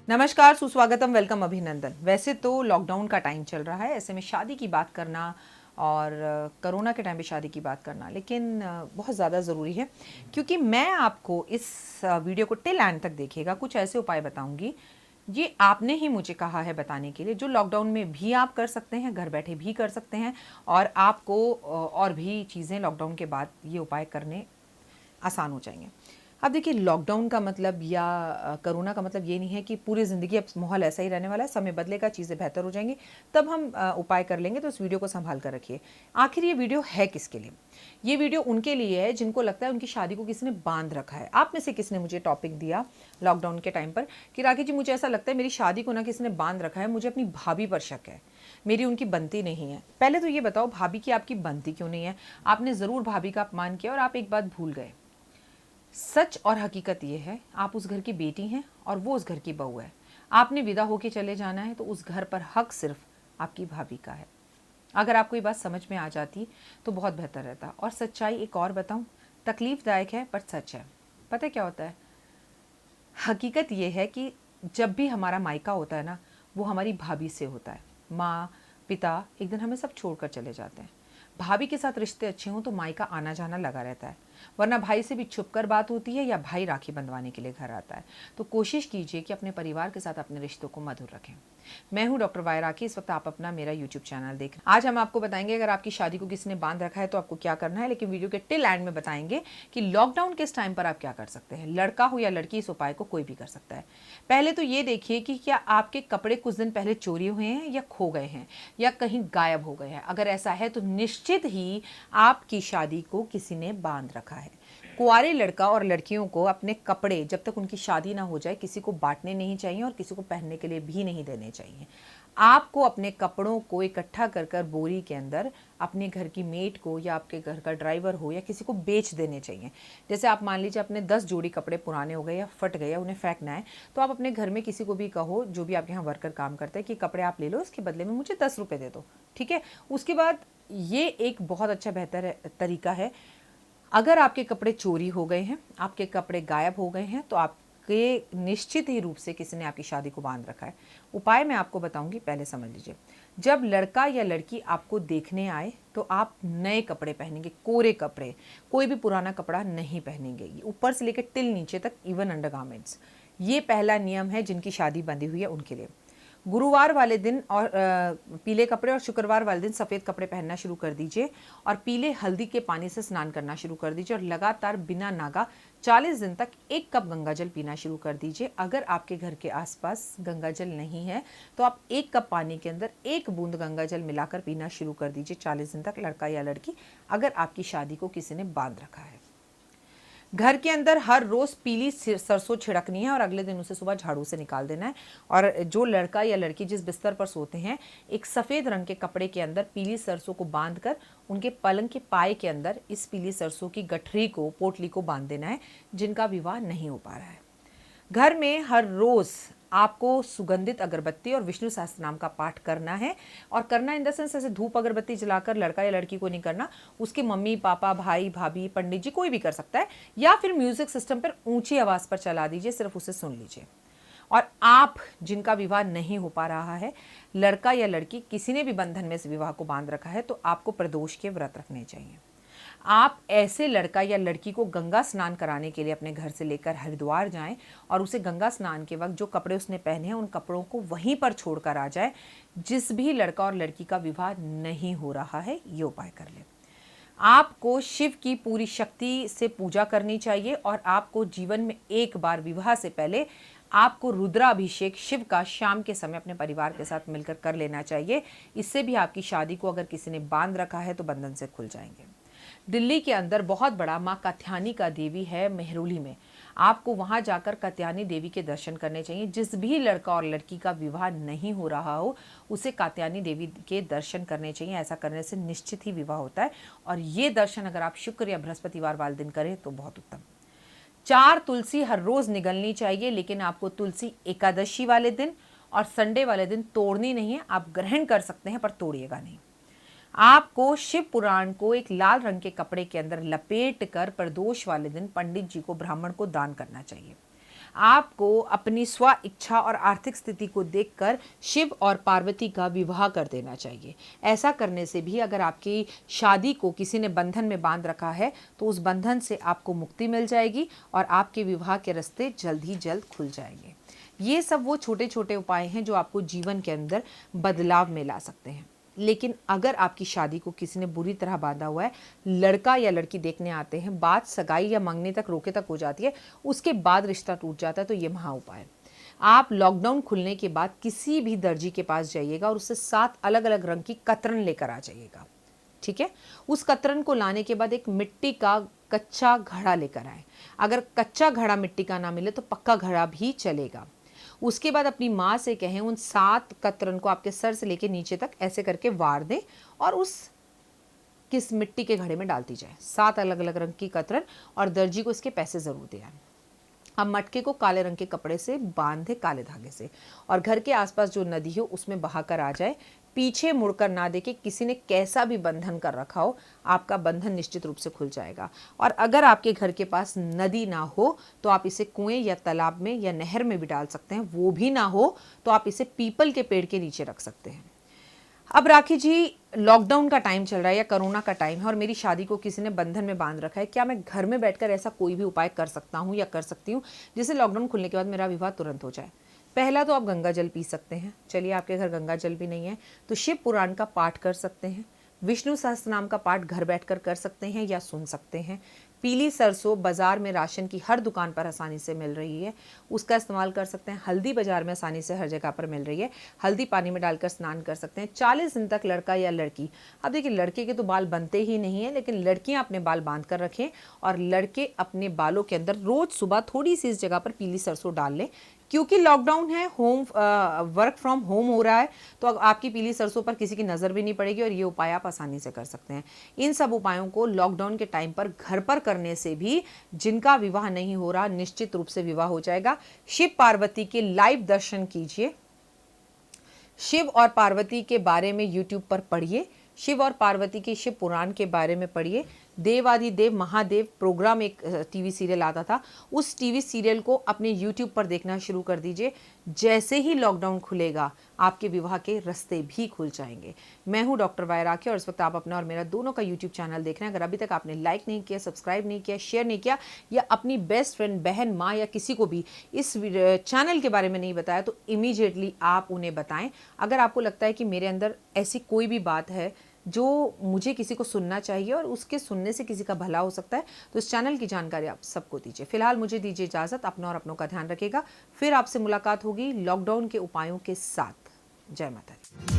नमस्कार, सुस्वागतम, वेलकम, अभिनंदन। वैसे तो लॉकडाउन का टाइम चल रहा है, ऐसे में शादी की बात करना और कोरोना के टाइम पे शादी की बात करना लेकिन बहुत ज़्यादा ज़रूरी है, क्योंकि मैं आपको इस वीडियो को टिल एंड तक देखिएगा। कुछ ऐसे उपाय बताऊंगी, ये आपने ही मुझे कहा है बताने के लिए, जो लॉकडाउन में भी आप कर सकते हैं, घर बैठे भी कर सकते हैं और आपको और भी चीज़ें लॉकडाउन के बाद ये उपाय करने आसान हो जाएंगे। अब देखिए, लॉकडाउन का मतलब या कोरोना का मतलब ये नहीं है कि पूरी ज़िंदगी अब माहौल ऐसा ही रहने वाला है, समय बदलेगा, चीज़ें बेहतर हो जाएंगी, तब हम उपाय कर लेंगे। तो इस वीडियो को संभाल कर रखिए। आखिर ये वीडियो है किसके लिए? ये वीडियो उनके लिए है जिनको लगता है उनकी शादी को किसी ने बांध रखा है। आप में से किसने मुझे टॉपिक दिया लॉकडाउन के टाइम पर कि राखी जी, मुझे ऐसा लगता है मेरी शादी को ना किसी ने बांध रखा है, मुझे अपनी भाभी पर शक है, मेरी उनकी बनती नहीं है। पहले तो ये बताओ, भाभी की आपकी बनती क्यों नहीं है? आपने ज़रूर भाभी का अपमान किया और आप एक बात भूल गए। सच और हकीकत ये है, आप उस घर की बेटी हैं और वो उस घर की बहू है। आपने विदा होके चले जाना है तो उस घर पर हक सिर्फ आपकी भाभी का है। अगर आपको ये बात समझ में आ जाती तो बहुत बेहतर रहता। और सच्चाई एक और बताऊं, तकलीफदायक है पर सच है। पता है क्या होता है? हकीकत ये है कि जब भी हमारा मायका होता है ना, वो हमारी भाभी से होता है। माँ, पिता एक दिन हमें सब छोड़कर चले जाते हैं। भाभी के साथ रिश्ते अच्छे हों तो मायका आना जाना लगा रहता है, वरना भाई से भी छुपकर बात होती है या भाई राखी बंधवाने के लिए घर आता है। तो कोशिश कीजिए कि अपने परिवार के साथ अपने रिश्तों को मधुर रखें। मैं हूं डॉक्टर वाई राखी। इस वक्त आप अपना मेरा यूट्यूब चैनल देख रहे हैं। आज हम आपको बताएंगे अगर आपकी शादी को किसी ने बांध रखा है तो आपको क्या करना है, लेकिन वीडियो के टिल एंड में बताएंगे कि लॉकडाउन के इस टाइम पर आप क्या कर सकते हैं। लड़का हो या लड़की, इस उपाय को कोई भी कर सकता है। पहले तो ये देखिए कि क्या आपके कपड़े कुछ दिन पहले चोरी हुए हैं या खो गए हैं या कहीं गायब हो गए हैं। अगर ऐसा है तो निश्चित ही आपकी शादी को किसी ने बांध रखा है। कुंवारे लड़का और लड़कियों को अपने कपड़े जब तक उनकी शादी ना हो जाए किसी को बांटने नहीं चाहिए और किसी को पहनने के लिए भी नहीं देने चाहिए। आपको अपने कपड़ों को इकट्ठा कर कर बोरी के अंदर अपने घर की मेट को या आपके घर का ड्राइवर हो या किसी को बेच देने चाहिए। जैसे आप मान लीजिए अपने 10 जोड़ी कपड़े पुराने हो गए या फट गए या उन्हें फेंकना है, तो आप अपने घर में किसी को भी कहो, जो भी आपके यहाँ वर्कर काम करते हैं, कि कपड़े आप ले लो, इसके बदले में मुझे 10 रुपये दे दो। ठीक है। उसके बाद ये एक बहुत अच्छा बेहतर तरीका है। अगर आपके कपड़े चोरी हो गए हैं, आपके कपड़े गायब हो गए हैं, तो आपके निश्चित ही रूप से किसी ने आपकी शादी को बांध रखा है। उपाय मैं आपको बताऊंगी, पहले समझ लीजिए। जब लड़का या लड़की आपको देखने आए तो आप नए कपड़े पहनेंगे, कोरे कपड़े, कोई भी पुराना कपड़ा नहीं पहनेंगे, ऊपर से लेकर टिल नीचे तक, इवन अंडरगारमेंट्स। ये पहला नियम है जिनकी शादी बंधी हुई है उनके लिए। गुरुवार वाले दिन और पीले कपड़े और शुक्रवार वाले दिन सफ़ेद कपड़े पहनना शुरू कर दीजिए और पीले हल्दी के पानी से स्नान करना शुरू कर दीजिए और लगातार बिना नागा 40 दिन तक 1 कप गंगाजल पीना शुरू कर दीजिए। अगर आपके घर के आसपास गंगाजल नहीं है तो आप 1 कप पानी के अंदर 1 बूंद गंगाजल मिलाकर पीना शुरू कर दीजिए 40 दिन तक, लड़का या लड़की, अगर आपकी शादी को किसी ने बांध रखा है। घर के अंदर हर रोज पीली सरसों छिड़कनी है और अगले दिन उसे सुबह झाड़ू से निकाल देना है। और जो लड़का या लड़की जिस बिस्तर पर सोते हैं, एक सफ़ेद रंग के कपड़े के अंदर पीली सरसों को बांधकर उनके पलंग के पाए के अंदर इस पीली सरसों की गठरी को, पोटली को बांध देना है, जिनका विवाह नहीं हो पा रहा है। घर में हर रोज़ आपको सुगंधित अगरबत्ती और विष्णु सहस्त्र नाम का पाठ करना है। और करना इन द सेंस, ऐसे धूप अगरबत्ती जलाकर लड़का या लड़की को नहीं करना, उसके मम्मी पापा, भाई भाभी, पंडित जी, कोई भी कर सकता है, या फिर म्यूजिक सिस्टम पर ऊंची आवाज़ पर चला दीजिए, सिर्फ उसे सुन लीजिए। और आप जिनका विवाह नहीं हो पा रहा है, लड़का या लड़की किसी ने भी बंधन में इस विवाह को बांध रखा है, तो आपको प्रदोष के व्रत रखने चाहिए। आप ऐसे लड़का या लड़की को गंगा स्नान कराने के लिए अपने घर से लेकर हरिद्वार जाएं और उसे गंगा स्नान के वक्त जो कपड़े उसने पहने हैं उन कपड़ों को वहीं पर छोड़कर आ जाए। जिस भी लड़का और लड़की का विवाह नहीं हो रहा है, ये उपाय कर ले। आपको शिव की पूरी शक्ति से पूजा करनी चाहिए और आपको जीवन में एक बार विवाह से पहले आपको रुद्राभिषेक शिव का शाम के समय अपने परिवार के साथ मिलकर कर लेना चाहिए। इससे भी आपकी शादी को अगर किसी ने बांध रखा है तो बंधन से खुल जाएंगे। दिल्ली के अंदर बहुत बड़ा माँ कात्यायनी का देवी है, मेहरौली में। आपको वहां जाकर कात्यायनी देवी के दर्शन करने चाहिए। जिस भी लड़का और लड़की का विवाह नहीं हो रहा हो, उसे कात्यायनी देवी के दर्शन करने चाहिए। ऐसा करने से निश्चित ही विवाह होता है। और ये दर्शन अगर आप शुक्र या बृहस्पतिवार वाले दिन करें तो बहुत उत्तम। 4 तुलसी हर रोज निगलनी चाहिए, लेकिन आपको तुलसी एकादशी वाले दिन और संडे वाले दिन तोड़नी नहीं है। आप ग्रहण कर सकते हैं पर तोड़िएगा नहीं। आपको शिव पुराण को एक लाल रंग के कपड़े के अंदर लपेट कर प्रदोष वाले दिन पंडित जी को, ब्राह्मण को दान करना चाहिए। आपको अपनी स्व इच्छा और आर्थिक स्थिति को देखकर शिव और पार्वती का विवाह कर देना चाहिए। ऐसा करने से भी अगर आपकी शादी को किसी ने बंधन में बांध रखा है तो उस बंधन से आपको मुक्ति मिल जाएगी और आपके विवाह के रास्ते जल्द ही जल्द खुल जाएंगे। ये सब वो छोटे छोटे उपाय हैं जो आपको जीवन के अंदर बदलाव में ला सकते हैं। लेकिन अगर आपकी शादी को किसी ने बुरी तरह बांधा हुआ है, लड़का या लड़की देखने आते हैं, बात सगाई या मंगनी तक, रोके तक हो जाती है, उसके बाद रिश्ता टूट जाता है, तो ये महा उपाय है। आप लॉकडाउन खुलने के बाद किसी भी दर्जी के पास जाइएगा और उससे 7 अलग अलग रंग की कतरन लेकर आ जाइएगा, ठीक है। उस कतरन को लाने के बाद एक मिट्टी का कच्चा घड़ा लेकर आए। अगर कच्चा घड़ा मिट्टी का ना मिले तो पक्का घड़ा भी चलेगा। उसके बाद अपनी माँ से कहें उन 7 कतरन को आपके सर से लेके नीचे तक ऐसे करके वार दें और उस किस मिट्टी के घड़े में डालती जाए। 7 अलग अलग रंग की कतरन, और दर्जी को इसके पैसे जरूर दे आए। अब मटके को काले रंग के कपड़े से बांधे, काले धागे से, और घर के आसपास जो नदी हो उसमें बहाकर आ जाए। पीछे मुड़कर ना देखे, किसी ने कैसा भी बंधन कर रखा हो, आपका बंधन निश्चित रूप से खुल जाएगा। और अगर आपके घर के पास नदी ना हो तो आप इसे कुएं या तालाब में या नहर में भी डाल सकते हैं। वो भी ना हो तो आप इसे पीपल के पेड़ के नीचे रख सकते हैं। अब राखी जी, लॉकडाउन का टाइम चल रहा है या कोरोना का टाइम है और मेरी शादी को किसी ने बंधन में बांध रखा है, क्या मैं घर में बैठकर ऐसा कोई भी उपाय कर सकता हूँ या कर सकती हूँ जिससे लॉकडाउन खुलने के बाद मेरा विवाह तुरंत हो जाए? पहला तो आप गंगा जल पी सकते हैं। चलिए, आपके घर गंगा जल भी नहीं है तो शिव पुराण का पाठ कर सकते हैं। विष्णु सहस्त्रनाम का पाठ घर बैठकर कर सकते हैं या सुन सकते हैं। पीली सरसों बाजार में राशन की हर दुकान पर आसानी से मिल रही है, उसका इस्तेमाल कर सकते हैं। हल्दी बाजार में आसानी से हर जगह पर मिल रही है, हल्दी पानी में डालकर स्नान कर सकते हैं। 40 दिन तक लड़का या लड़की, अब देखिए लड़के के तो बाल बनते ही नहीं है, लेकिन लड़कियां अपने बाल बांध कर रखें और लड़के अपने बालों के अंदर रोज सुबह थोड़ी सी इस जगह पर पीली सरसों डाल लें। क्योंकि लॉकडाउन है, वर्क फ्रॉम होम हो रहा है, तो आपकी पीली सरसों पर किसी की नज़र भी नहीं पड़ेगी और ये उपाय आप आसानी से कर सकते हैं। इन सब उपायों को लॉकडाउन के टाइम पर घर पर करने से भी जिनका विवाह नहीं हो रहा, निश्चित रूप से विवाह हो जाएगा। शिव पार्वती के लाइव दर्शन कीजिए, शिव और पार्वती के बारे में यूट्यूब पर पढ़िए, शिव और पार्वती के शिव पुराण के बारे में पढ़िए। देवादिदेव महादेव प्रोग्राम एक टीवी सीरियल आता था, उस टीवी सीरियल को अपने यूट्यूब पर देखना शुरू कर दीजिए। जैसे ही लॉकडाउन खुलेगा आपके विवाह के रास्ते भी खुल जाएंगे। मैं हूं डॉक्टर वाय राखी और इस वक्त आप अपना और मेरा दोनों का यूट्यूब चैनल देख रहे हैं। अगर अभी तक आपने लाइक नहीं किया, सब्सक्राइब नहीं किया, शेयर नहीं किया या अपनी बेस्ट फ्रेंड, बहन, माँ या किसी को भी इस चैनल के बारे में नहीं बताया तो इमीडिएटली आप उन्हें बताएं। अगर आपको लगता है कि मेरे अंदर ऐसी कोई भी बात है जो मुझे किसी को सुनना चाहिए और उसके सुनने से किसी का भला हो सकता है, तो इस चैनल की जानकारी आप सबको दीजिए। फिलहाल मुझे दीजिए इजाज़त। अपना और अपनों का ध्यान रखिएगा। फिर आपसे मुलाकात होगी लॉकडाउन के उपायों के साथ। जय माता दी।